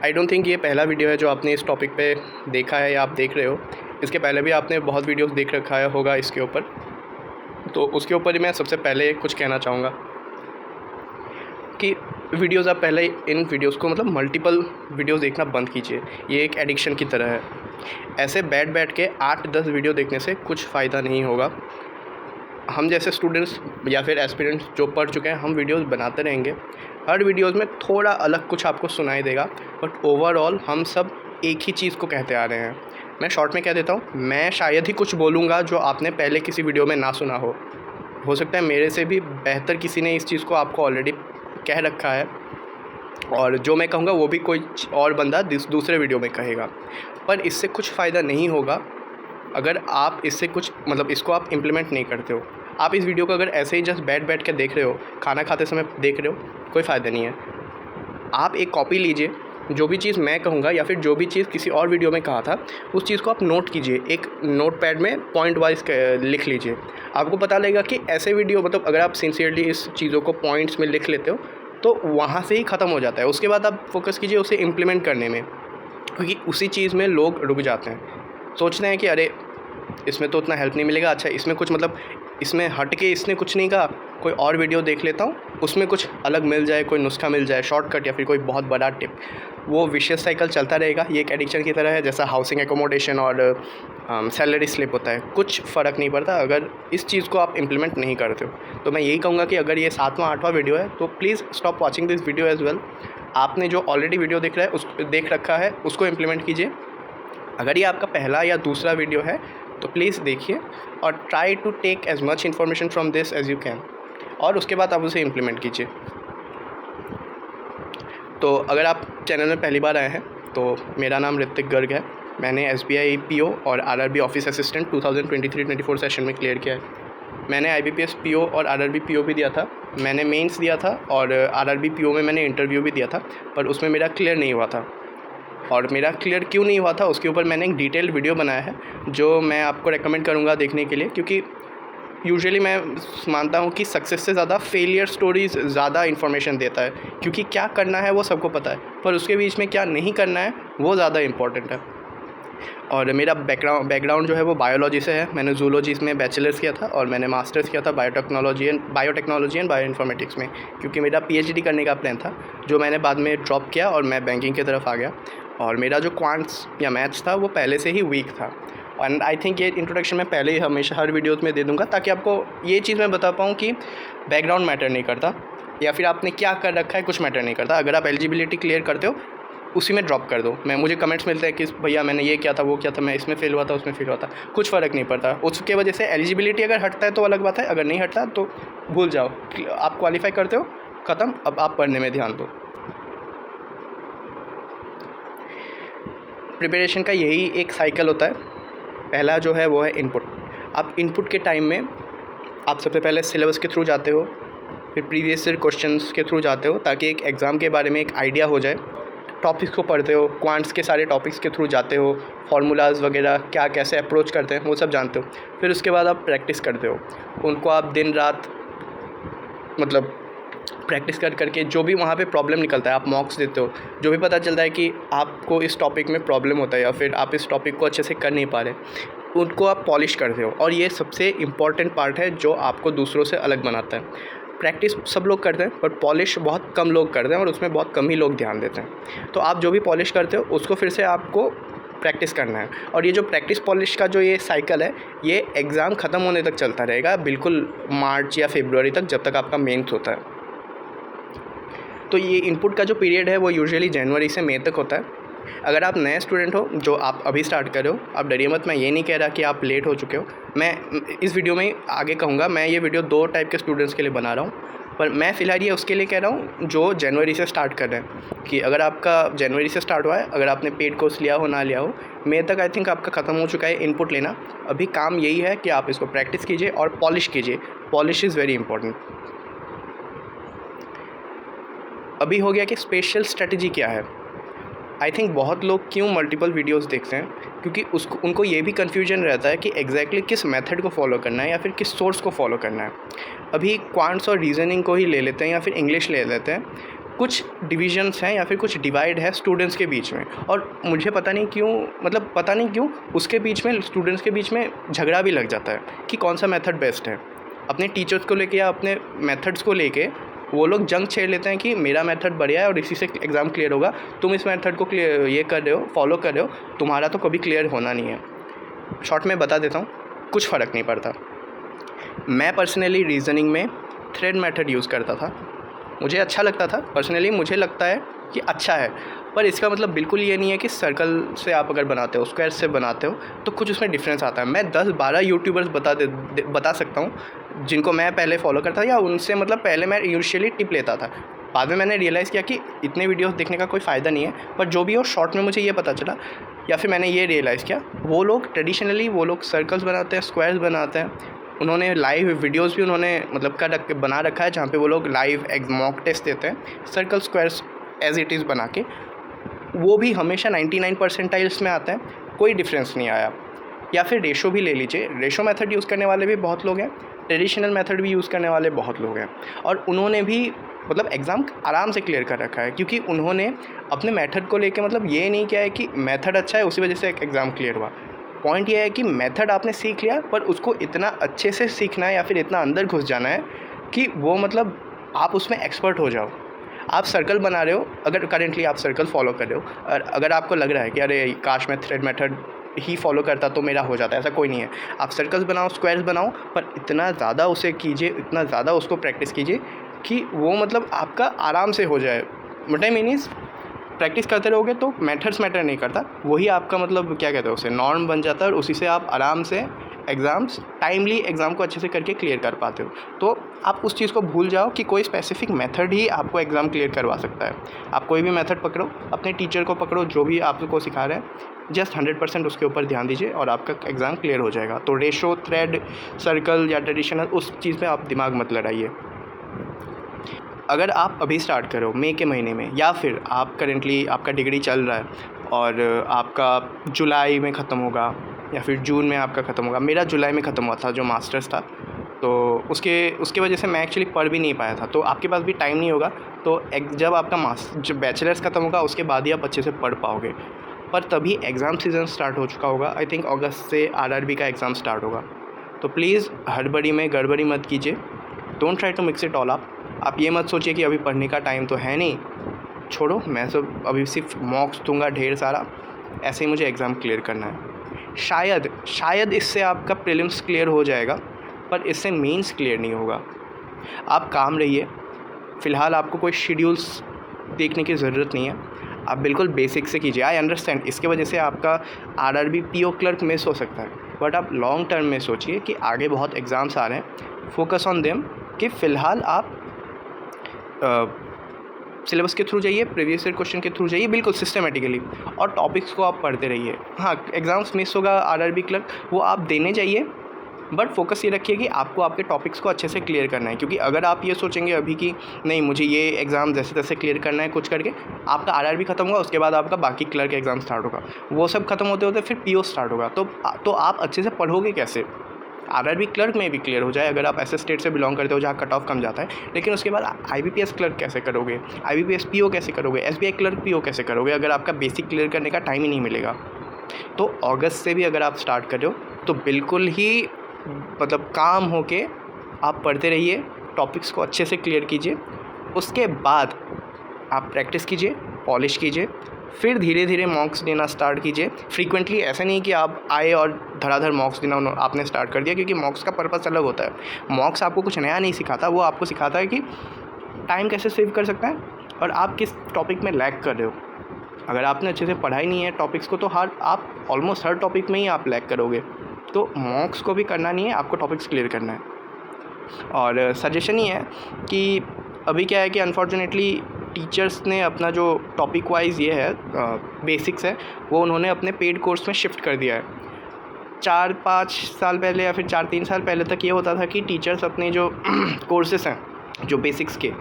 I don't think ये पहला video है जो आपने इस टॉपिक पे देखा है या आप देख रहे हो। इसके पहले भी आपने बहुत वीडियोस देख रखा है होगा इसके ऊपर, तो उसके ऊपर ही मैं सबसे पहले कुछ कहना चाहूँगा कि वीडियोस आप पहले इन वीडियोस को मतलब मल्टीपल वीडियोस देखना बंद कीजिए। ये एक एडिक्शन की तरह है। ऐसे बैठ के 8-10 वीडियो देखने से कुछ फ़ायदा नहीं होगा। हम जैसे स्टूडेंट्स या फिर एस्पिरेंट्स जो पढ़ चुके हैं, हम वीडियोस बनाते रहेंगे। हर वीडियोस में थोड़ा अलग कुछ आपको सुनाई देगा, बट ओवरऑल हम सब एक ही चीज़ को कहते आ रहे हैं। मैं शॉर्ट में कह देता हूँ, मैं शायद ही कुछ बोलूँगा जो आपने पहले किसी वीडियो में ना सुना हो सकता है मेरे से भी बेहतर किसी ने इस चीज़ को आपको ऑलरेडी कह रखा है, और जो मैं कहूँगा वो भी कोई और बंदा दूसरे वीडियो में कहेगा। पर इससे कुछ फ़ायदा नहीं होगा अगर आप इससे कुछ मतलब इसको आप इम्प्लीमेंट नहीं करते हो। आप इस वीडियो को अगर ऐसे ही जस्ट बैठ के देख रहे हो, खाना खाते समय देख रहे हो, कोई फ़ायदा नहीं है। आप एक कॉपी लीजिए, जो भी चीज़ मैं कहूँगा या फिर जो भी चीज़ किसी और वीडियो में कहा था, उस चीज़ को आप नोट कीजिए। एक नोटपैड में पॉइंट वाइज लिख लीजिए। आपको पता लगेगा कि ऐसे वीडियो मतलब अगर आप सिंसियरली इस चीज़ों को पॉइंट्स में लिख लेते हो तो वहाँ से ही ख़त्म हो जाता है। उसके बाद आप फोकस कीजिए उसे इम्प्लीमेंट करने में, क्योंकि उसी चीज़ में लोग रुक जाते हैं। सोचते हैं कि अरे इसमें तो उतना हेल्प नहीं मिलेगा, अच्छा इसमें कुछ मतलब इसमें हट के इसने कुछ नहीं कहा, कोई और वीडियो देख लेता हूँ, उसमें कुछ अलग मिल जाए, कोई नुस्खा मिल जाए, शॉर्टकट या फिर कोई बहुत बड़ा टिप। वो विशियस साइकिल चलता रहेगा। ये एक एडिक्शन की तरह है, जैसा हाउसिंग एकोमोडेशन और सैलरी स्लिप होता है। कुछ फ़र्क नहीं पड़ता अगर इस चीज़ को आप इम्प्लीमेंट नहीं करते हो। तो मैं यही कहूँगा कि अगर ये 7वां-8वां वीडियो है तो please stop watching this video as well. आपने जो ऑलरेडी वीडियो देख रखा है उसको इम्प्लीमेंट कीजिए। अगर ये आपका पहला या दूसरा वीडियो है तो प्लीज़ देखिए और try to take as much information from this as you can, और उसके बाद आप उसे इम्प्लीमेंट कीजिए। तो अगर आप चैनल में पहली बार आए हैं तो मेरा नाम ऋतिक गर्ग है। मैंने SBI PO और RRB ऑफिस असिस्टेंट 2023-24 सेशन में क्लियर किया है। मैंने IBPS PO और RRB PO भी दिया था। मैंने मेंस दिया था और RRB PO में मैंने इंटरव्यू भी दिया था, पर उसमें मेरा क्लियर नहीं हुआ था। और मेरा क्लियर क्यों नहीं हुआ था उसके ऊपर मैंने एक डिटेल्ड वीडियो बनाया है, जो मैं आपको रेकमेंड करूँगा देखने के लिए, क्योंकि यूजुअली मैं मानता हूँ कि सक्सेस से ज़्यादा फेलियर स्टोरीज़ ज़्यादा इन्फॉर्मेशन देता है, क्योंकि क्या करना है वो सबको पता है, पर उसके बीच में क्या नहीं करना है वो ज़्यादा इम्पॉर्टेंट है। और मेरा बैकग्राउंड जो है वो बायोलॉजी से है। मैंने जूलॉजी में बैचलर्स किया था और मैंने मास्टर्स किया था बायोटेक्नोलॉजी एंड बायोइन्फॉर्मेटिक्स में, क्योंकि मेरा PhD करने का प्लान था, जो मैंने बाद में ड्रॉप किया और मैं बैंकिंग की तरफ आ गया। और मेरा जो क्वांट्स या मैथ्स था वो पहले से ही वीक था। एंड आई थिंक ये इंट्रोडक्शन मैं पहले ही हमेशा हर वीडियोज़ में दे दूँगा, ताकि आपको ये चीज़ मैं बता पाऊँ कि बैकग्राउंड मैटर नहीं करता, या फिर आपने क्या कर रखा है कुछ मैटर नहीं करता। अगर आप एलिजिबिलिटी क्लियर करते हो उसी में ड्रॉप कर दो। मुझे कमेंट्स मिलते हैं कि भैया मैंने ये किया था, वो किया था, मैं इसमें फेल हुआ था, उसमें फेल हुआ था, कुछ फ़र्क नहीं पड़ता। उसके वजह से एलिजिबिलिटी अगर हटता है तो अलग बात है, अगर नहीं हटता तो भूल जाओ। आप क्वालिफाई करते हो, ख़त्म। अब आप पढ़ने में ध्यान दो। प्रिपरेशन का यही एक साइकिल होता है। पहला जो है वो है इनपुट। आप इनपुट के टाइम में आप सबसे पहले सिलेबस के थ्रू जाते हो, फिर प्रीवियस ईयर क्वेश्चंस के थ्रू जाते हो, ताकि एक एग्ज़ाम के बारे में एक आइडिया हो जाए। टॉपिक्स को पढ़ते हो, क्वांट्स के सारे टॉपिक्स के थ्रू जाते हो, फार्मूलाज़ वगैरह क्या कैसे अप्रोच करते हैं वो सब जानते हो। फिर उसके बाद आप प्रैक्टिस करते हो। उनको आप दिन रात मतलब प्रैक्टिस करके जो भी वहाँ पे प्रॉब्लम निकलता है आप मॉक्स देते हो। जो भी पता चलता है कि आपको इस टॉपिक में प्रॉब्लम होता है या फिर आप इस टॉपिक को अच्छे से कर नहीं पा रहे, उनको आप पॉलिश करते हो। और ये सबसे इम्पॉर्टेंट पार्ट है जो आपको दूसरों से अलग बनाता है। प्रैक्टिस सब लोग करते हैं, पर पॉलिश बहुत कम लोग करते हैं और उसमें बहुत कम ही लोग ध्यान देते हैं। तो आप जो भी पॉलिश करते हो उसको फिर से आपको प्रैक्टिस करना है। और ये जो प्रैक्टिस पॉलिश का जो ये साइकिल है, ये एग्ज़ाम ख़त्म होने तक चलता रहेगा, बिल्कुल मार्च या फरवरी तक, जब तक आपका मेंस होता है। तो ये इनपुट का जो पीरियड है वो यूजुअली जनवरी से मई तक होता है। अगर आप नए स्टूडेंट हो जो आप अभी स्टार्ट कर रहे हो, आप डरिए मत। मैं ये नहीं कह रहा कि आप लेट हो चुके हो। मैं इस वीडियो में आगे कहूँगा, मैं ये वीडियो 2 टाइप के स्टूडेंट्स के लिए बना रहा हूँ, पर मैं फ़िलहाल ये उसके लिए कह रहा हूँ जो जनवरी से स्टार्ट कर रहे हैं। कि अगर आपका जनवरी से स्टार्ट हुआ है, अगर आपने पेड कोर्स लिया हो ना लिया हो, मई तक आई थिंक आपका ख़त्म हो चुका है इनपुट लेना। अभी काम यही है कि आप इसको प्रैक्टिस कीजिए और पॉलिश कीजिए। Polish is very important. अभी हो गया कि स्पेशल स्ट्रेटजी क्या है। आई थिंक बहुत लोग क्यों मल्टीपल वीडियोस देखते हैं, क्योंकि उनको ये भी कन्फ्यूजन रहता है कि एग्जैक्टली किस मेथड को फॉलो करना है या फिर किस सोर्स को फॉलो करना है। अभी क्वांट्स और रीजनिंग को ही ले लेते हैं या फिर इंग्लिश ले लेते हैं। कुछ डिविजन्स हैं या फिर कुछ डिवाइड है स्टूडेंट्स के बीच में, और मुझे पता नहीं क्यों उसके बीच में, स्टूडेंट्स के बीच में झगड़ा भी लग जाता है कि कौन सा मेथड बेस्ट है। अपने टीचर्स को लेके या अपने मेथड्स को लेके वो लोग जंग छेड़ लेते हैं कि मेरा मेथड बढ़िया है और इसी से एग्ज़ाम क्लियर होगा, तुम इस मेथड को क्लियर ये कर रहे हो, फॉलो कर रहे हो, तुम्हारा तो कभी क्लियर होना नहीं है। शॉर्ट में बता देता हूँ, कुछ फ़र्क नहीं पड़ता। मैं पर्सनली रीज़निंग में थ्रेड मेथड यूज़ करता था, मुझे अच्छा लगता था, पर्सनली मुझे लगता है कि अच्छा है, पर इसका मतलब बिल्कुल ये नहीं है कि सर्कल से आप अगर बनाते हो, स्क्वायर से बनाते हो तो कुछ उसमें डिफरेंस आता है। मैं 10-12 यूट्यूबर्स बता सकता हूँ जिनको मैं पहले फॉलो करता था, या उनसे मतलब पहले मैं यूजुअली टिप लेता था। बाद में मैंने रियलाइज़ किया कि इतने वीडियोस देखने का कोई फ़ायदा नहीं है, पर जो भी हो शॉर्ट में मुझे ये पता चला, या फिर मैंने ये रियलाइज़ किया, वो लोग ट्रेडिशनली वो लोग सर्कल्स बनाते हैं, स्क्वायर्स बनाते हैं। उन्होंने लाइव वीडियोस भी उन्होंने मतलब बना रखा है जहाँ पे वो लोग लाइव मॉक टेस्ट देते हैं circle squares as it is बना के, वो भी हमेशा 99 परसेंटाइल्स में आता है, कोई डिफरेंस नहीं आया। या फिर रेशो भी ले लीजिए, रेशो मेथड यूज़ करने वाले भी बहुत लोग हैं, ट्रेडिशनल मेथड भी यूज़ करने वाले बहुत लोग हैं, और उन्होंने भी मतलब एग्ज़ाम आराम से क्लियर कर रखा है, क्योंकि उन्होंने अपने मेथड को लेके मतलब ये नहीं किया है कि मेथड अच्छा है उसी वजह से एग्ज़ाम क्लियर हुआ। पॉइंट ये है कि मेथड आपने सीख लिया, पर उसको इतना अच्छे से सीखना है या फिर इतना अंदर घुस जाना है कि वो मतलब आप उसमें एक्सपर्ट हो जाओ। आप सर्कल बना रहे हो, अगर करेंटली आप सर्कल फॉलो कर रहे हो, और अगर आपको लग रहा है कि अरे काश मैं थ्रेड मेथड ही फॉलो करता तो मेरा हो जाता है, ऐसा कोई नहीं है। आप सर्कल्स बनाओ, स्क्वायर्स बनाओ, पर इतना ज़्यादा उसे कीजिए, इतना ज़्यादा उसको प्रैक्टिस कीजिए कि वो मतलब आपका आराम से हो जाए। What I mean is, practice करते रहोगे तो मेथड्स मैटर नहीं करता, वही आपका मतलब क्या कहते हैं उसे नॉर्म बन जाता है, और उसी से आप आराम से टाइमली एग्ज़ाम को अच्छे से करके क्लियर कर पाते हो। तो आप उस चीज़ को भूल जाओ कि कोई स्पेसिफिक मेथड ही आपको एग्ज़ाम क्लियर करवा सकता है। आप कोई भी मेथड पकड़ो, अपने टीचर को पकड़ो जो भी आपको सिखा रहे हैं, जस्ट 100% उसके ऊपर ध्यान दीजिए और आपका एग्ज़ाम क्लियर हो जाएगा। तो रेशो, थ्रेड, सर्कल या ट्रेडिशनल उस चीज़ में आप दिमाग मत लड़ाइए। अगर आप अभी स्टार्ट करो मई के महीने में, या फिर आप करेंटली आपका डिग्री चल रहा है और आपका जुलाई में ख़त्म होगा या फिर जून में आपका ख़त्म होगा, मेरा जुलाई में ख़त्म हुआ था जो मास्टर्स था, तो उसके वजह से मैं एक्चुअली पढ़ भी नहीं पाया था। तो आपके पास भी टाइम नहीं होगा, तो जब आपका जब बैचलर्स ख़त्म होगा उसके बाद ही आप अच्छे से पढ़ पाओगे। पर तभी एग्ज़ाम सीज़न स्टार्ट हो चुका होगा, आई थिंक अगस्त से आरआरबी का एग्ज़ाम स्टार्ट होगा। तो प्लीज़ हड़बड़ी में गड़बड़ी मत कीजिए, don't try to mix it all up. आप ये मत सोचिए कि अभी पढ़ने का टाइम तो है नहीं, छोड़ो, मैं सब अभी सिर्फ मॉक्स दूंगा ढेर सारा, ऐसे ही मुझे एग्ज़ाम क्लियर करना है। शायद इससे आपका प्रीलिम्स क्लियर हो जाएगा, पर इससे मेंस क्लियर नहीं होगा। आप काम रहिए, फ़िलहाल आपको कोई शेड्यूल्स देखने की ज़रूरत नहीं है, आप बिल्कुल बेसिक से कीजिए। आई अंडरस्टैंड इसके वजह से आपका आरआरबी पीओ क्लर्क मिस हो सकता है, बट आप लॉन्ग टर्म में सोचिए कि आगे बहुत एग्ज़ाम्स आ रहे हैं, फोकस ऑन देम, कि फ़िलहाल आप सिलेबस के थ्रू जाइए, प्रीवियस ईयर क्वेश्चन के थ्रू जाइए, बिल्कुल सिस्टमेटिकली, और टॉपिक्स को आप पढ़ते रहिए। हाँ, एग्ज़ाम्स मिस होगा आरआरबी क्लर्क, वो आप देने जाइए, बट फोकस ये रखिए कि आपको आपके टॉपिक्स को अच्छे से क्लियर करना है। क्योंकि अगर आप ये सोचेंगे अभी कि नहीं मुझे ये एग्ज़ाम जैसे तैसे क्लियर करना है कुछ करके, आपका आरआरबी ख़त्म होगा, उसके बाद आपका बाकी क्लर्क एग्ज़ाम स्टार्ट होगा, वो सब खत्म होते होते फिर पीओ स्टार्ट होगा। तो आप अच्छे से पढ़ोगे कैसे? आरआरबी क्लर्क में भी क्लियर हो जाए अगर आप ऐसे स्टेट से बिलोंग करते हो जहाँ कट ऑफ कम जाता है, लेकिन उसके बाद आईबीपीएस क्लर्क कैसे करोगे, आईबीपीएस पीओ कैसे करोगे, एसबीआई क्लर्क पीओ कैसे करोगे अगर आपका बेसिक क्लियर करने का टाइम ही नहीं मिलेगा। तो अगस्त से भी अगर आप स्टार्ट कर रहे हो तो बिल्कुल ही मतलब काम होके आप पढ़ते रहिए, टॉपिक्स को अच्छे से क्लियर कीजिए, उसके बाद आप प्रैक्टिस कीजिए, पॉलिश कीजिए, फिर धीरे धीरे मॉक्स देना स्टार्ट कीजिए फ्रीक्वेंटली। ऐसा नहीं कि आप आए और धड़ाधड़ मॉक्स देना आपने स्टार्ट कर दिया, क्योंकि मॉक्स का पर्पस अलग होता है। मॉक्स आपको कुछ नया नहीं सिखाता, वो आपको सिखाता है कि टाइम कैसे सेव कर सकता है और आप किस टॉपिक में लैग कर रहे हो। अगर आपने अच्छे से पढ़ाई नहीं है टॉपिक्स को, तो आप ऑलमोस्ट हर टॉपिक में ही आप लैग करोगे। तो मॉक्स को भी करना नहीं है, आपको टॉपिक्स क्लियर करना है। और सजेशन ही है कि अभी क्या है कि अनफॉर्चुनेटली टीचर्स ने अपना जो टॉपिक वाइज ये है बेसिक्स है, वो उन्होंने अपने पेड कोर्स में शिफ्ट कर दिया है। 4-5 साल पहले या फिर 4-3 साल पहले तक ये होता था कि टीचर्स अपने जो कोर्सेस हैं जो बेसिक्स के,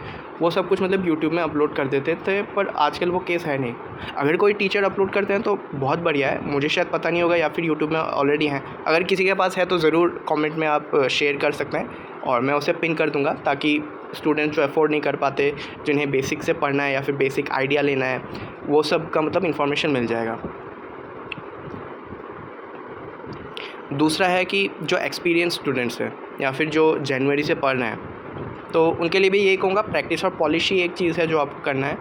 वो सब कुछ मतलब यूट्यूब में अपलोड कर देते थे, पर आजकल वो केस है नहीं। अगर कोई टीचर अपलोड करते हैं तो बहुत बढ़िया है, मुझे शायद पता नहीं होगा या फिर यूट्यूब में ऑलरेडी हैं। अगर किसी के पास है तो ज़रूर कमेंट में आप शेयर कर सकते हैं और मैं उसे पिन कर दूँगा, ताकि स्टूडेंट्स जो अफोर्ड नहीं कर पाते, जिन्हें बेसिक से पढ़ना है या फिर बेसिक आइडिया लेना है, वो सब का मतलब इन्फॉर्मेशन मिल जाएगा। दूसरा है कि जो एक्सपीरियंस स्टूडेंट्स हैं या फिर जो जनवरी से पढ़ रहे हैं, तो उनके लिए भी यही कहूँगा, प्रैक्टिस और पॉलिश ही एक चीज़ है जो आपको करना है,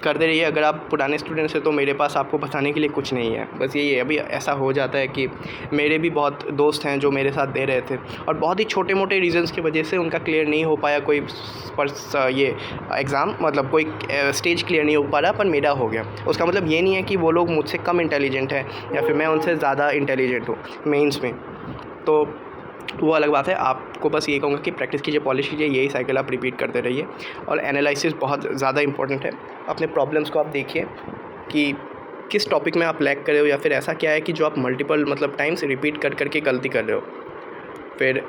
करते रहिए। अगर आप पुराने स्टूडेंट्स हैं तो मेरे पास आपको बताने के लिए कुछ नहीं है, बस यही है। अभी ऐसा हो जाता है कि मेरे भी बहुत दोस्त हैं जो मेरे साथ दे रहे थे और बहुत ही छोटे मोटे रीज़न्स की वजह से उनका क्लियर नहीं हो पाया कोई ये एग्ज़ाम, मतलब कोई स्टेज क्लियर नहीं हो पा रहा, पर मेरा हो गया। उसका मतलब ये नहीं है कि वो लोग मुझसे कम इंटेलिजेंट हैं या फिर मैं उनसे ज़्यादा इंटेलिजेंट हूँ मेंस में, तो वो अलग बात है। आपको बस ये कहूँगा कि प्रैक्टिस कीजिए, पॉलिश कीजिए, यही साइकिल आप रिपीट करते रहिए। और एनालिसिस बहुत ज़्यादा इंपॉर्टेंट है। अपने प्रॉब्लम्स को आप देखिए कि किस टॉपिक में आप लैग कर रहे हो या फिर ऐसा क्या है कि जो आप मल्टीपल मतलब टाइम्स रिपीट कर करके गलती कर रहे हो। फिर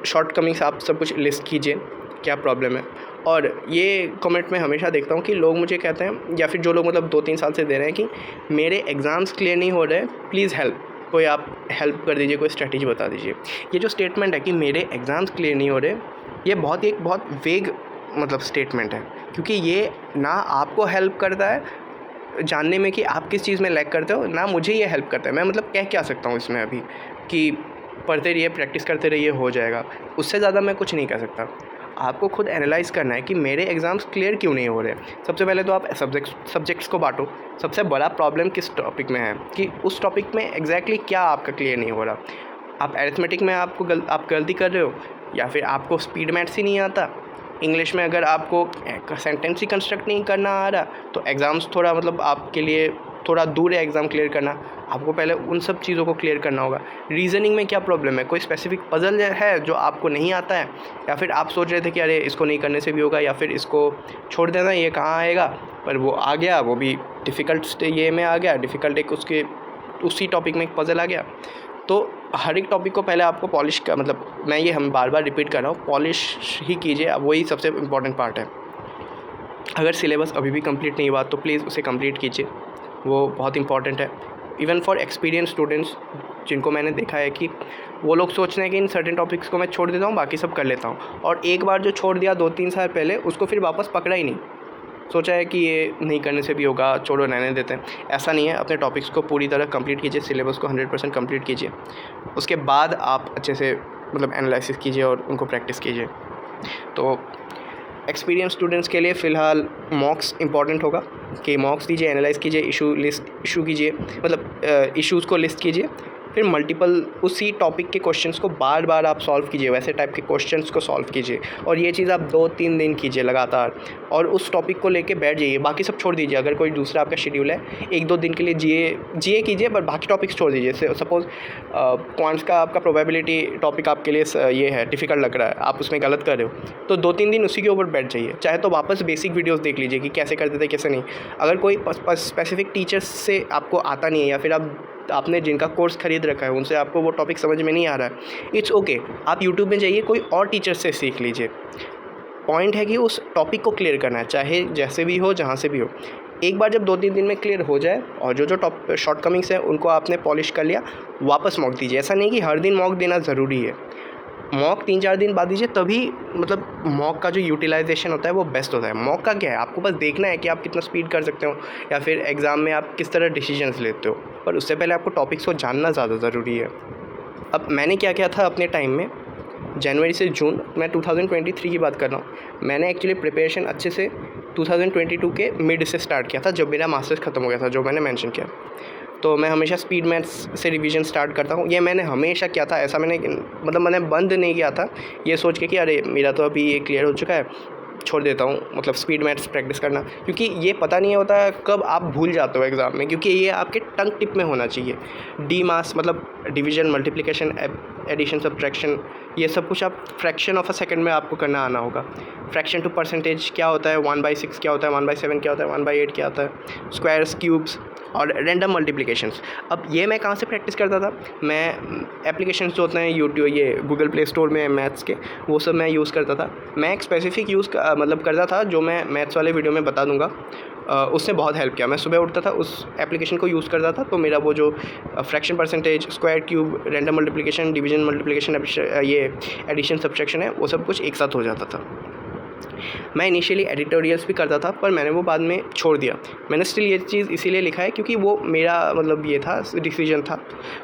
शॉर्टकमिंग्स आप सब कुछ लिस्ट कीजिए, क्या प्रॉब्लम है। और ये कमेंट में हमेशा देखता हूँ कि लोग मुझे कहते हैं, या फिर जो लोग मतलब 2-3 साल से दे रहे हैं, कि मेरे एग्ज़ाम्स क्लियर नहीं हो रहे, प्लीज़ हेल्प, कोई आप हेल्प कर दीजिए, कोई स्ट्रेटजी बता दीजिए। ये जो स्टेटमेंट है कि मेरे एग्ज़ाम्स क्लियर नहीं हो रहे, ये बहुत वेग मतलब स्टेटमेंट है, क्योंकि ये ना आपको हेल्प करता है जानने में कि आप किस चीज़ में लैग करते हो, ना मुझे ये हेल्प करता है। मैं मतलब कह क्या सकता हूँ इसमें अभी कि पढ़ते रहिए, प्रैक्टिस करते रहिए, हो जाएगा। उससे ज़्यादा मैं कुछ नहीं कह सकता। आपको खुद एनालाइज़ करना है कि मेरे एग्ज़ाम्स क्लियर क्यों नहीं हो रहे। सबसे पहले तो आप सब्जेक्ट्स को बांटो। सबसे बड़ा प्रॉब्लम किस टॉपिक में है, कि उस टॉपिक में एग्जैक्टली क्या आपका क्लियर नहीं हो रहा। आप अरिथमेटिक में आप गलती कर रहे हो, या फिर आपको स्पीड मैथ्स ही नहीं आता। इंग्लिश में अगर आपको सेंटेंस ही कंस्ट्रक्ट नहीं करना आ रहा, तो एग्ज़ाम्स थोड़ा मतलब आपके लिए थोड़ा दूर है एग्ज़ाम क्लियर करना। आपको पहले उन सब चीज़ों को क्लियर करना होगा। रीज़निंग में क्या प्रॉब्लम है, कोई स्पेसिफिक पज़ल है जो आपको नहीं आता है, या फिर आप सोच रहे थे कि अरे इसको नहीं करने से भी होगा, या फिर इसको छोड़ देना, ये कहाँ आएगा, पर वो आ गया, वो भी डिफ़िकल्ट ये में आ गया, डिफ़िकल्ट एक उसके उसी टॉपिक में एक पज़ल आ गया। तो हर एक टॉपिक को पहले आपको पॉलिश का मतलब, मैं ये हम बार बार रिपीट कर रहा हूँ, पॉलिश ही कीजिए, अब वही सबसे इम्पॉर्टेंट पार्ट है। अगर सिलेबस अभी भी कंप्लीट नहीं हुआ तो प्लीज़ उसे कंप्लीट कीजिए, वो बहुत इंपॉर्टेंट है। इवन फॉर एक्सपीरियंस स्टूडेंट्स, जिनको मैंने देखा है कि वो लोग सोच रहे हैं कि इन सर्टेन टॉपिक्स को मैं छोड़ देता हूँ, बाकी सब कर लेता हूँ, और एक बार जो छोड़ दिया 2-3 साल पहले, उसको फिर वापस पकड़ा ही नहीं। सोचा है कि ये नहीं करने से भी होगा, छोड़ो, रहने देते हैं। ऐसा नहीं है। अपने टॉपिक्स को पूरी तरह कंप्लीट कीजिए, सिलेबस को 100% कंप्लीट कीजिए। उसके बाद आप अच्छे से मतलब एनालिसिस कीजिए और उनको प्रैक्टिस कीजिए। तो एक्सपीरियंस स्टूडेंट्स के लिए फ़िलहाल मॉक्स इंपॉर्टेंट होगा, कि मॉक्स दीजिए, एनालाइज़ कीजिए, इशू कीजिए, मतलब इश्यूज़ को लिस्ट कीजिए, फिर मल्टीपल उसी टॉपिक के क्वेश्चंस को बार बार आप सॉल्व कीजिए, वैसे टाइप के क्वेश्चंस को सॉल्व कीजिए। और ये चीज़ आप 2-3 दिन कीजिए लगातार, और उस टॉपिक को लेके बैठ जाइए, बाकी सब छोड़ दीजिए। अगर कोई दूसरा आपका शेड्यूल है, 1-2 दिन के लिए जीए कीजिए, पर बाकी टॉपिक्स छोड़ दीजिए। सपोज़ क्वांट्स का आपका प्रोबेबिलिटी टॉपिक आपके लिए ये है, डिफ़िकल्ट लग रहा है, आप उसमें गलत कर रहे हो, तो 2-3 दिन उसी के ऊपर बैठ जाइए। चाहे तो वापस बेसिक वीडियोज़ देख लीजिए कि कैसे करते थे, कैसे नहीं। अगर कोई स्पेसिफिक टीचर्स से आपको आता नहीं है, या फिर आपने जिनका कोर्स ख़रीद रखा है उनसे आपको वो टॉपिक समझ में नहीं आ रहा है, इट्स ओके। आप यूट्यूब में जाइए, कोई और टीचर से सीख लीजिए। पॉइंट है कि उस टॉपिक को क्लियर करना है, चाहे जैसे भी हो, जहाँ से भी हो। एक बार जब 2-3 दिन में क्लियर हो जाए, और जो शॉर्टकमिंग्स हैं उनको आपने पॉलिश कर लिया, वापस मॉक दीजिए। ऐसा नहीं कि हर दिन मॉक देना ज़रूरी है, मॉक 3-4 दिन बाद दीजिए, तभी मतलब मॉक का जो यूटिलाइजेशन होता है वो बेस्ट होता है। मॉक का क्या है, आपको बस देखना है कि आप कितना स्पीड कर सकते हो, या फिर एग्ज़ाम में आप किस तरह डिसीजंस लेते हो, पर उससे पहले आपको टॉपिक्स को जानना ज़्यादा ज़रूरी है। अब मैंने क्या किया था अपने टाइम में, जनवरी से जून, मैं 2023 की बात कर रहा हूँ। मैंने एक्चुअली प्रिपरेशन अच्छे से 2022 के मिड से स्टार्ट किया था, जब मेरा मास्टर्स ख़त्म हो गया था, जो मैंने मेंशन किया। तो मैं हमेशा स्पीड मैथ्स से रिवीजन स्टार्ट करता हूँ। ये मैंने हमेशा किया था, ऐसा मैंने बंद नहीं किया था ये सोच के कि अरे मेरा तो अभी ये क्लियर हो चुका है, छोड़ देता हूँ, मतलब स्पीड मैथ्स प्रैक्टिस करना। क्योंकि ये पता नहीं होता है कब आप भूल जाते हो एग्ज़ाम में, क्योंकि ये आपके टंग टिप में होना चाहिए। डी मास मतलब डिवीजन, मल्टीप्लिकेशन, एडिशन, सब्ट्रैक्शन, ये सब कुछ आप फ्रैक्शन ऑफ अ सेकंड में आपको करना आना होगा। फ्रैक्शन टू परसेंटेज क्या होता है, 1/6 क्या होता है, 1/7 क्या होता है, 1/8 क्या होता है, स्क्वायर्स, क्यूब्स, और रैंडम मल्टीप्लिकेशंस। अब ये मैं कहाँ से प्रैक्टिस करता था, मैं एप्लीकेशंस जो होते हैं यूट्यूब, ये गूगल प्ले स्टोर में मैथ्स के, वो सब मैं यूज़ करता था। मैं एक स्पेसिफिक मतलब करता था जो मैं मैथ्स वाले वीडियो में बता दूंगा। उसने बहुत हेल्प किया। मैं सुबह उठता था, उस एप्लीकेशन को यूज़ करता था, तो मेरा वो जो fraction percentage, square, cube, random multiplication, division multiplication, ये एडिशन सब्ट्रैक्शन है, वो सब कुछ एक साथ हो जाता था। मैं इनिशियली एडिटोरियल्स भी करता था, पर मैंने वो बाद में छोड़ दिया। मैंने स्टिल ये चीज़ इसीलिए लिखा है क्योंकि वो मेरा मतलब ये था, डिसीजन था,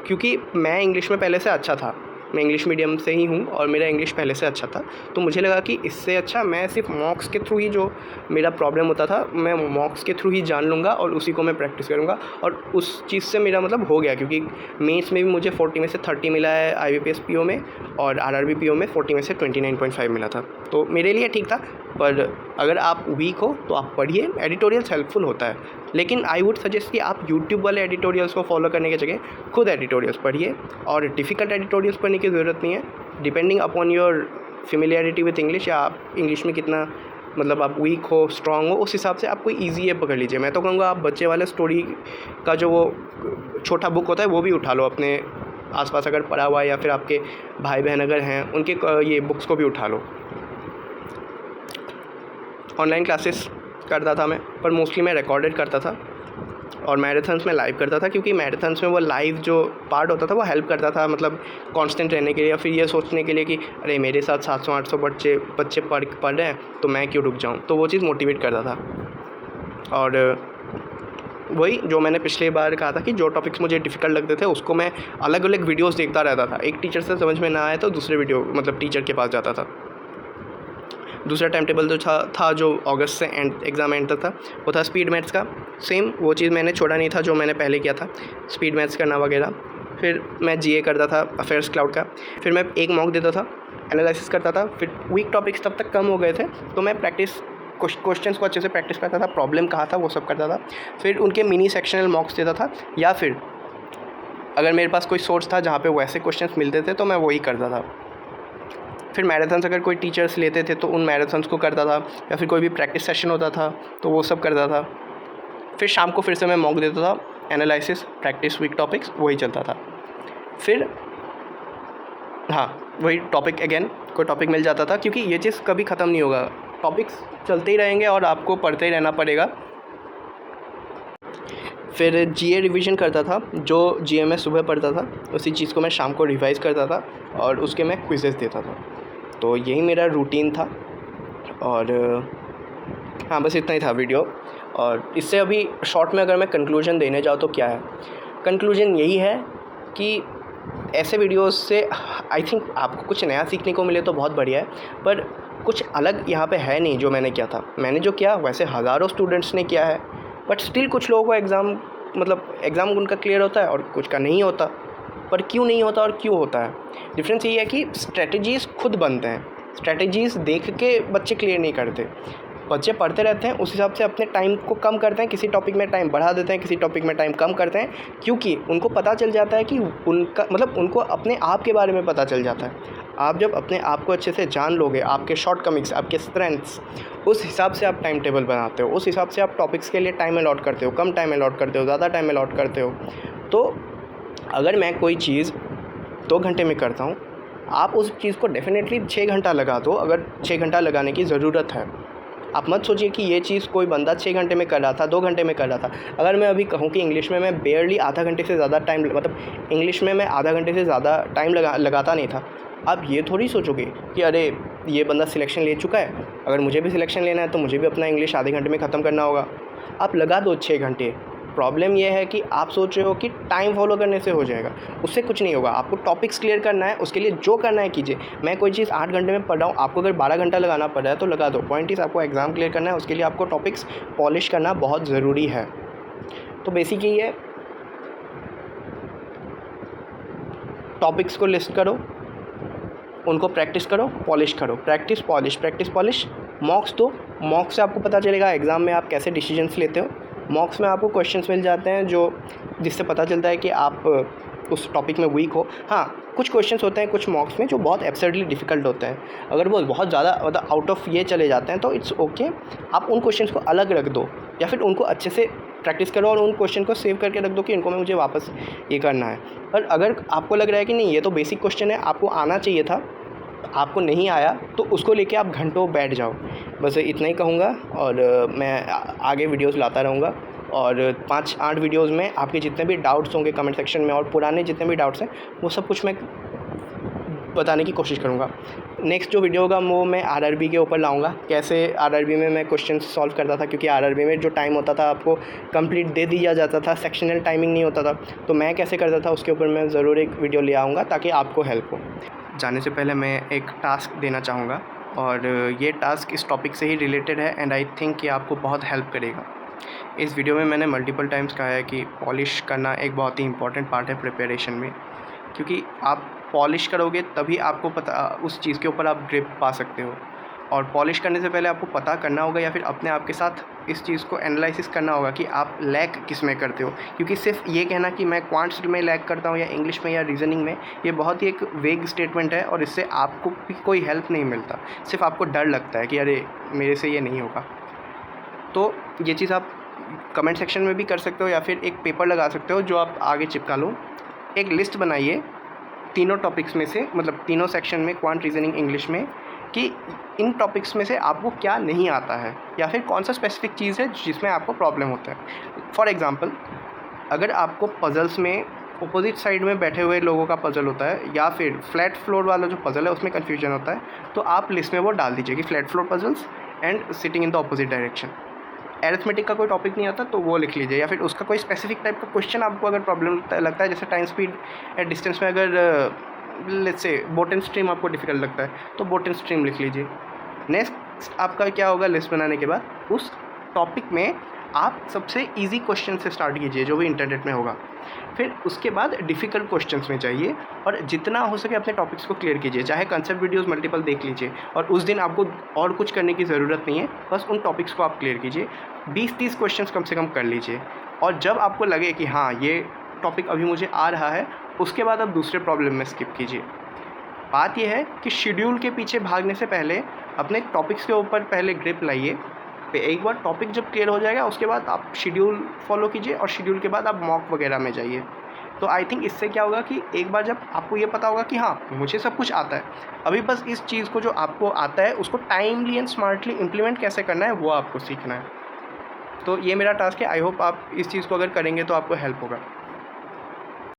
क्योंकि मैं इंग्लिश में पहले से अच्छा था, मैं इंग्लिश मीडियम से ही हूँ और मेरा इंग्लिश पहले से अच्छा था। तो मुझे लगा कि इससे अच्छा मैं सिर्फ मॉक्स के थ्रू ही, जो मेरा प्रॉब्लम होता था, मैं मॉक्स के थ्रू ही जान लूँगा और उसी को मैं प्रैक्टिस करूँगा। और उस चीज़ से मेरा मतलब हो गया, क्योंकि मेंस में भी मुझे 40 में से 30 मिला है IBPS PO में, और RRB PO में 40 में से 29.5 मिला था। तो मेरे लिए ठीक था। पर अगर आप वीक हो तो आप पढ़िए, एडिटोरियल्स हेल्पफुल होता है, लेकिन आई वुड सजेस्ट कि आप यूट्यूब वाले एडिटोरियल्स को फॉलो करने की जगह खुद एडिटोरियल्स पढ़िए। और डिफ़िकल्ट एडिटोरियल्स पढ़ने की ज़रूरत नहीं है, depending upon your familiarity with English, या आप इंग्लिश में कितना मतलब आप वीक हो, स्ट्रॉन्ग हो, उस हिसाब से आप कोई ईजी है पकड़ लीजिए। मैं तो कहूँगा आप बच्चे वाले स्टोरी का जो वो छोटा बुक होता है वो भी उठा लो, अपने आसपास अगर पढ़ा हुआ है, या फिर आपके भाई बहन अगर हैं उनके ये बुक्स को भी उठा लो। ऑनलाइन क्लासेस करता था मैं, पर मोस्टली मैं रिकॉर्डेड करता था, और मैराथन्स में लाइव करता था, क्योंकि मैराथन्स में वो लाइव जो पार्ट होता था वो हेल्प करता था, मतलब कांस्टेंट रहने के लिए, या फिर ये सोचने के लिए कि अरे मेरे साथ 700-800 बच्चे पढ़ रहे हैं तो मैं क्यों रुक जाऊँ। तो वो चीज़ मोटिवेट करता था। और वही जो मैंने पिछले बार कहा था कि जो टॉपिक्स मुझे डिफ़िकल्ट लगते थे उसको मैं अलग अलग वीडियोज़ देखता रहता था। एक टीचर से समझ में ना आया तो दूसरे वीडियो मतलब टीचर के पास जाता था। दूसरा टाइम टेबल जो था जो अगस्त से एग्ज़ाम एंड तक था, वो था स्पीड मैथ्स का। सेम वो चीज़ मैंने छोड़ा नहीं था जो मैंने पहले किया था, स्पीड मैथ्स करना वगैरह। फिर मैं GA करता था, अफेयर्स क्लाउड का। फिर मैं एक मॉक देता था, एनालिसिस करता था। फिर वीक टॉपिक्स तब तक कम हो गए थे, तो मैं क्वेश्चंस को अच्छे से प्रैक्टिस करता था, प्रॉब्लम कहाँ था वो सब करता था। फिर उनके मिनी सेक्शनल मॉक्स देता था, या फिर अगर मेरे पास कोई सोर्स था जहाँ पे वैसे क्वेश्चंस मिलते थे तो मैं वही करता था। फिर मैराथन्स अगर कोई टीचर्स लेते थे तो उन मैराथन्स को करता था, या फिर कोई भी प्रैक्टिस सेशन होता था तो वो सब करता था। फिर शाम को फिर से मैं मॉक देता था, एनालिसिस, प्रैक्टिस, वीक टॉपिक्स, वही चलता था। फिर हाँ, वही टॉपिक अगेन, कोई टॉपिक मिल जाता था, क्योंकि ये चीज़ कभी ख़त्म नहीं होगा, टॉपिक्स चलते ही रहेंगे और आपको पढ़ते ही रहना पड़ेगा। फिर GA रिवीजन करता था, जो GA में सुबह पढ़ता था उसी चीज़ को मैं शाम को रिवाइज़ करता था, और उसके मैं क्विज़ेस देता था। तो यही मेरा रूटीन था। और हाँ, बस इतना ही था वीडियो। और इससे अभी शॉर्ट में अगर मैं कंक्लूजन देने जाऊँ तो क्या है, कंक्लूजन यही है कि ऐसे वीडियोस से आई थिंक आपको कुछ नया सीखने को मिले तो बहुत बढ़िया है, पर कुछ अलग यहाँ पे है नहीं जो मैंने किया था। मैंने जो किया वैसे हज़ारों स्टूडेंट्स ने किया है, बट स्टिल कुछ लोगों को एग्ज़ाम उनका क्लियर होता है और कुछ का नहीं होता। पर क्यों नहीं होता और क्यों होता है, डिफरेंस यही है कि स्ट्रेटजीज़ खुद बनते हैं, स्ट्रेटजीज़ देख के बच्चे क्लियर नहीं करते। बच्चे पढ़ते रहते हैं, उस हिसाब से अपने टाइम को कम करते हैं, किसी टॉपिक में टाइम बढ़ा देते हैं, किसी टॉपिक में टाइम कम करते हैं, क्योंकि उनको पता चल जाता है कि उनका मतलब उनको अपने आप के बारे में पता चल जाता है। आप जब अपने आप को अच्छे से जान लोगे, आपके शॉर्टकमिंग्स, आपके स्ट्रेंथ्स, उस हिसाब से आप टाइम टेबल बनाते हो, उस हिसाब से आप टॉपिक्स के लिए टाइम अलॉट करते हो, कम टाइम अलॉट करते हो, ज़्यादा टाइम अलॉट करते हो। तो अगर मैं कोई चीज़ 2 घंटे में करता हूँ, आप उस चीज़ को डेफिनेटली 6 घंटा लगा दो, अगर 6 घंटा लगाने की ज़रूरत है। आप मत सोचिए कि ये चीज़ कोई बंदा 6 घंटे में कर रहा था, 2 घंटे में कर रहा था। अगर मैं अभी कहूँ कि इंग्लिश में मैं बेयरली आधा घंटे से ज़्यादा टाइम, मतलब इंग्लिश में मैं आधा घंटे से ज़्यादा टाइम लगाता नहीं था, आप ये थोड़ी सोचोगे कि अरे ये बंदा सिलेक्शन ले चुका है, अगर मुझे भी सिलेक्शन लेना है तो मुझे भी अपना इंग्लिश आधे घंटे में ख़त्म करना होगा। आप लगा दो 6 घंटे। प्रॉब्लम यह है कि आप सोच रहे हो कि टाइम फॉलो करने से हो जाएगा, उससे कुछ नहीं होगा। आपको टॉपिक्स क्लियर करना है, उसके लिए जो करना है कीजिए। मैं कोई चीज़ 8 घंटे में पढ़ रहा हूँ, आपको अगर 12 घंटा लगाना पड़ रहा है तो लगा दो। पॉइंट इज़ आपको एग्ज़ाम क्लियर करना है, उसके लिए आपको टॉपिक्स पॉलिश करना बहुत ज़रूरी है। तो बेसिक यही है, टॉपिक्स को लिस्ट करो, उनको प्रैक्टिस करो, पॉलिश करो, प्रैक्टिस पॉलिश, प्रैक्टिस पॉलिश। मॉक्स दो, मॉक्स से आपको पता चलेगा एग्ज़ाम में आप कैसे डिसीजंस लेते हो। मॉक्स में आपको क्वेश्चंस मिल जाते हैं जिससे पता चलता है कि आप उस टॉपिक में वीक हो। हाँ, कुछ क्वेश्चंस होते हैं कुछ मॉक्स में जो बहुत एब्सर्डली डिफ़िकल्ट होते हैं, अगर वो बहुत ज़्यादा आउट ऑफ ये चले जाते हैं तो इट्स ओके, आप उन क्वेश्चंस को अलग रख दो, या फिर उनको अच्छे से प्रैक्टिस करो और उन क्वेश्चन को सेव करके रख दो कि इनको मैं मुझे वापस ये करना है। पर अगर आपको लग रहा है कि नहीं ये तो बेसिक क्वेश्चन है, आपको आना चाहिए था, आपको नहीं आया, तो उसको लेके आप घंटों बैठ जाओ। बस इतना ही कहूँगा और मैं आगे वीडियोज़ लाता रहूँगा और 5-8 वीडियोज़ में आपके जितने भी डाउट्स होंगे कमेंट सेक्शन में और पुराने जितने भी डाउट्स हैं वो सब कुछ मैं बताने की कोशिश करूँगा। नेक्स्ट जो वीडियो होगा वो मैं आरआरबी के ऊपर लाऊंगा, कैसे आरआरबी में मैं क्वेश्चन सॉल्व करता था, क्योंकि आरआरबी में जो टाइम होता था आपको कंप्लीट दे दिया जाता था, सेक्शनल टाइमिंग नहीं होता था, तो मैं कैसे करता था उसके ऊपर मैं ज़रूर एक वीडियो ले आऊँगा ताकि आपको हेल्प हो। जाने से पहले मैं एक टास्क देना चाहूँगा और ये टास्क इस टॉपिक से ही रिलेटेड है एंड आई थिंक कि आपको बहुत हेल्प करेगा। इस वीडियो में मैंने मल्टीपल टाइम्स कहा है कि पॉलिश करना एक बहुत ही इंपॉर्टेंट पार्ट है प्रिपरेशन में, क्योंकि आप पॉलिश करोगे तभी आपको पता उस चीज़ के ऊपर आप ग्रिप पा सकते हो। और पॉलिश करने से पहले आपको पता करना होगा या फिर अपने आप के साथ इस चीज़ को एनालिसिस करना होगा कि आप लैक किस में करते हो, क्योंकि सिर्फ ये कहना कि मैं क्वांट्स में लैक करता हूँ या इंग्लिश में या रीजनिंग में, ये बहुत ही एक वेग स्टेटमेंट है और इससे आपको भी कोई हेल्प नहीं मिलता, सिर्फ आपको डर लगता है कि अरे मेरे से ये नहीं होगा। तो ये चीज़ आप कमेंट सेक्शन में भी कर सकते हो या फिर एक पेपर लगा सकते हो जो आप आगे चिपका लो। एक लिस्ट बनाइए तीनों टॉपिक्स में से, मतलब तीनों सेक्शन में, क्वांट, रीजनिंग, इंग्लिश में, कि इन टॉपिक्स में से आपको क्या नहीं आता है या फिर कौन सा स्पेसिफिक चीज़ है जिसमें आपको प्रॉब्लम होता है। फॉर एग्ज़ाम्पल, अगर आपको पज़ल्स में अपोजिट साइड में बैठे हुए लोगों का पज़ल होता है या फिर फ्लैट फ्लोर वाला जो पज़ल है उसमें कन्फ्यूजन होता है, तो आप लिस्ट में वो डाल दीजिए कि flat floor puzzles and sitting in the opposite direction. Arithmetic का कोई टॉपिक नहीं आता तो वो लिख लीजिए, या फिर उसका कोई स्पेसिफिक टाइप का क्वेश्चन आपको अगर प्रॉब्लम लगता है, जैसे टाइम स्पीड एट डिस्टेंस में अगर लेट्स से बोटन स्ट्रीम आपको डिफ़िकल्ट लगता है तो बोटन स्ट्रीम लिख लीजिए। नेक्स्ट आपका क्या होगा, लिस्ट बनाने के बाद उस टॉपिक में आप सबसे इजी क्वेश्चन से स्टार्ट कीजिए जो भी इंटरनेट में होगा, फिर उसके बाद डिफ़िकल्ट क्वेश्चंस में जाइए और जितना हो सके अपने टॉपिक्स को क्लियर कीजिए। चाहे कंसेप्ट वीडियोस मल्टीपल देख लीजिए और उस दिन आपको और कुछ करने की ज़रूरत नहीं है, बस उन टॉपिक्स को आप क्लियर कीजिए। 20-30 क्वेश्चंस कम से कम कर लीजिए और जब आपको लगे कि हाँ ये टॉपिक अभी मुझे आ रहा है, उसके बाद आप दूसरे प्रॉब्लम में स्किप कीजिए। बात यह है कि शेड्यूल के पीछे भागने से पहले अपने टॉपिक्स के ऊपर पहले ग्रिप लाइए। एक बार टॉपिक जब क्लियर हो जाएगा उसके बाद आप शेड्यूल फॉलो कीजिए और शेड्यूल के बाद आप मॉक वगैरह में जाइए। तो आई थिंक इससे क्या होगा कि एक बार जब आपको ये पता होगा कि हाँ मुझे सब कुछ आता है, अभी बस इस चीज़ को जो आपको आता है उसको टाइमली एंड स्मार्टली इम्प्लीमेंट कैसे करना है वो आपको सीखना है। तो ये मेरा टास्क है। आई होप आप इस चीज़ को अगर करेंगे तो आपको हेल्प होगा।